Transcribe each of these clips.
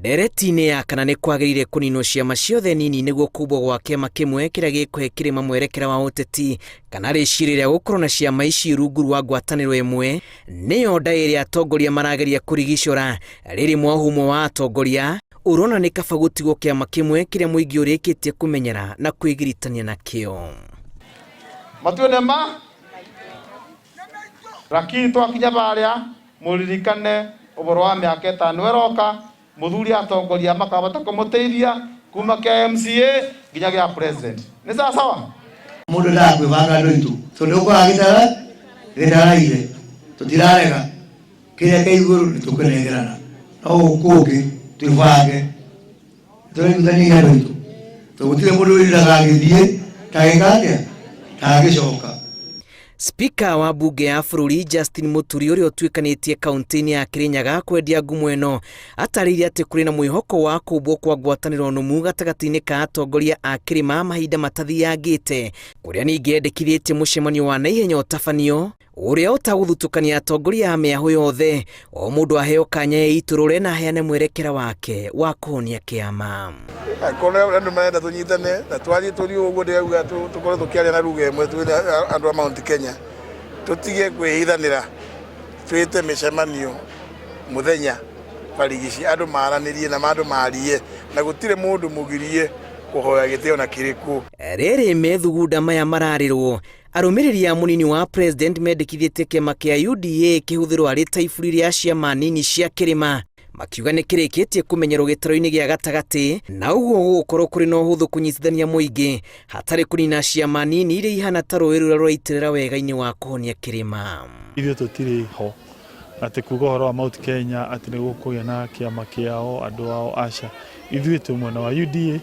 Nderetine ya kana nĩ kwagĩrĩire kũninwo ciama ciothe nini nĩguo kumbwo gwa kĩama kĩmwe kĩrĩa gĩkũhe kĩrĩma mwerekera wa ũteti kana rĩciria gũkorwo na ciama ici rungu rwa ngwatanĩro ĩmwe nĩyo nda ĩrĩa atongoria marageria kũrigicũra rĩrĩ mwahumo wa atongoria ũrona nĩ kaba gũtigwo kĩama kĩmwe kĩrĩa mũingĩ ũrĩkĩtie kũmenyera na kwĩgiritania nakĩo. Matuone ma lakini twakinya barĩa mũririkane ũboro wa mĩaka ĩtano ĩroka muthuri atongoria makabata kũmũteithia kuma kia MCA nginya gia president. Ni sawa sawa? Mundu ndakwĩbanga andũ itu tondu ũkora gĩtaraire tũtirarega kĩrĩa kĩ igũrũ nĩtũkũnengerana no ũkũngĩ twĩbange tũrĩithania andũ itu tũgũtirĩ mũndũ wĩriraga agĩthiĩ tagĩkatĩa tagĩcoka. Spika wa bunge ya bũrũri Justin Muturi ũrĩa ũtuĩkanĩtie kaunti-inĩ ya Kirinyaga kwendia ngumo ĩno atarĩirie atĩ kũrĩ na mwĩhoko wa kũmbwo kwa ngwatanĩro nũmu gatagatĩ-inĩ ka atongoria a kĩrĩma mahinda matathiyangĩte, kũrĩa ningĩ endekithĩtie mũcemanio wa naihenya ũtabanio ũrĩa ũtagũthutũkania atongoria a mĩahũ yothe, o mũndũ aheo kanya eitũrũre na aheane mwerekera wake wa kũhonia kĩama. Kona andu maenda tunyitane na twari turi uguo ndĩrauga tukorwo tukiaria na ruga ĩmwe twĩ andu a Mount Kenya tutige kwĩhithanĩra twĩte mĩcemanio muthenya barigici andu maranĩrie na andu marie na gũtirĩ mũndũ mũgirie kũhoya gĩtĩo na kĩrĩkũ. Rĩrĩ methugunda maya mararĩrwo arũmĩrĩri a mũnini wa president mendekithĩtie kĩama kĩa UDA kĩhũthĩrwo arĩ ta iburi rĩa ciama nini cia kĩrĩma, makiuga nĩ kĩrĩkĩtie kũmenyerwo gĩtaro-inĩ gĩa gatagatĩ na ũguo gũkorwo kũrĩ na ũhũthũ kũnyitithania mũingĩ hatarĩ kũnina ciama nini iria ihana ta rũĩ rũrĩa rũraitĩrĩra wega-inĩ wa kũhonia kĩrĩma. Ithuĩ tũtirĩ ho atĩ kuga ũhoro wa Mount Kenya atĩ nĩ gũkũgĩa na kĩama kĩao andũ ao aca. Ithuĩ twĩ mwena wa UDA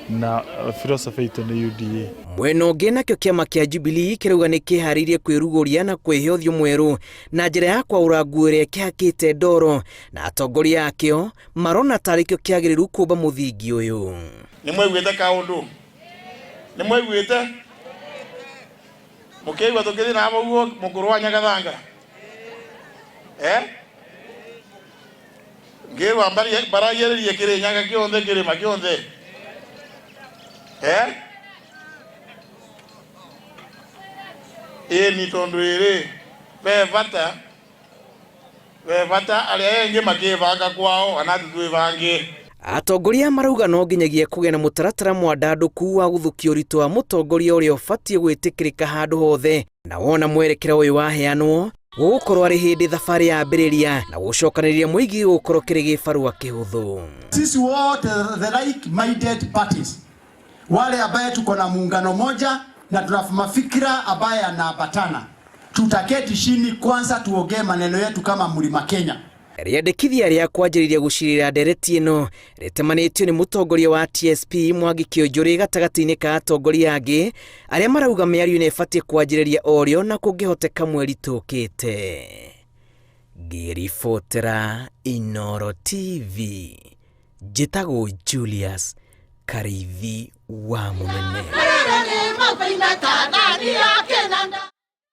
na philosophy itũ nĩ UDA. Mwena ũngĩ nakĩo kĩama kĩa Jubilee kĩrauga nĩ kĩharĩirie kwĩrugũria na kwĩhe ũthiũ mwerũ na njĩra ya kwaũra nguo ĩrĩa kĩhakĩte ndoro, na atongoria akĩo marona tarĩ kĩo kĩagĩrĩru kũmba mũthingi ũyũ. Nĩ mwaiguĩte kaũndũ? Nĩ mwaiguĩte? Mũkĩigua tũkĩthiĩ na ũguo mũkũrũ wa Nyagathanga? Ngĩrwa baragĩrĩrie Kĩrĩnyaga kĩothe kĩrĩma kĩothe. Ni tondu iri bebata arĩa engĩ makĩbanga kwao anathi twĩbange. Atongoria marauga no nginyagia kũgĩa na mũtaratara mwandandũku wa gũthũkia ũritũ wa mũtongoria ũrĩa ũbatiĩ gwĩtĩkĩrĩka handũ hothe, na wona mwerekera ũyũ waheanwo gũgũkorwo arĩ hĩndĩ thabarĩ yambĩrĩria na gũcokanĩrĩria mũingĩ gũkorwo kĩrĩ gĩbarũa kĩhũthũ. Sisi wote the like-minded parties wale ambaye tuko na muungano moja na tuna mafikira ambaye yanaambatana, tutaketi chini kwanza tuongee maneno yetu kama Mlima Kenya. Rĩendekithia rĩa kwanjĩrĩria gũcirĩra ndereti ĩno rĩtemanĩtio nĩ mũtongoria wa TSP Mwangi Kĩonjũrĩ gatagatĩ-inĩ ka atongoria angĩ arĩa marauga mĩario nĩ ĩbatiĩ kwanjĩrĩria orĩo na kũngĩhoteka mweri tũkĩte. Ngĩribotera Inooro TV, njĩtagwo Julius Karithi wa Mũnene.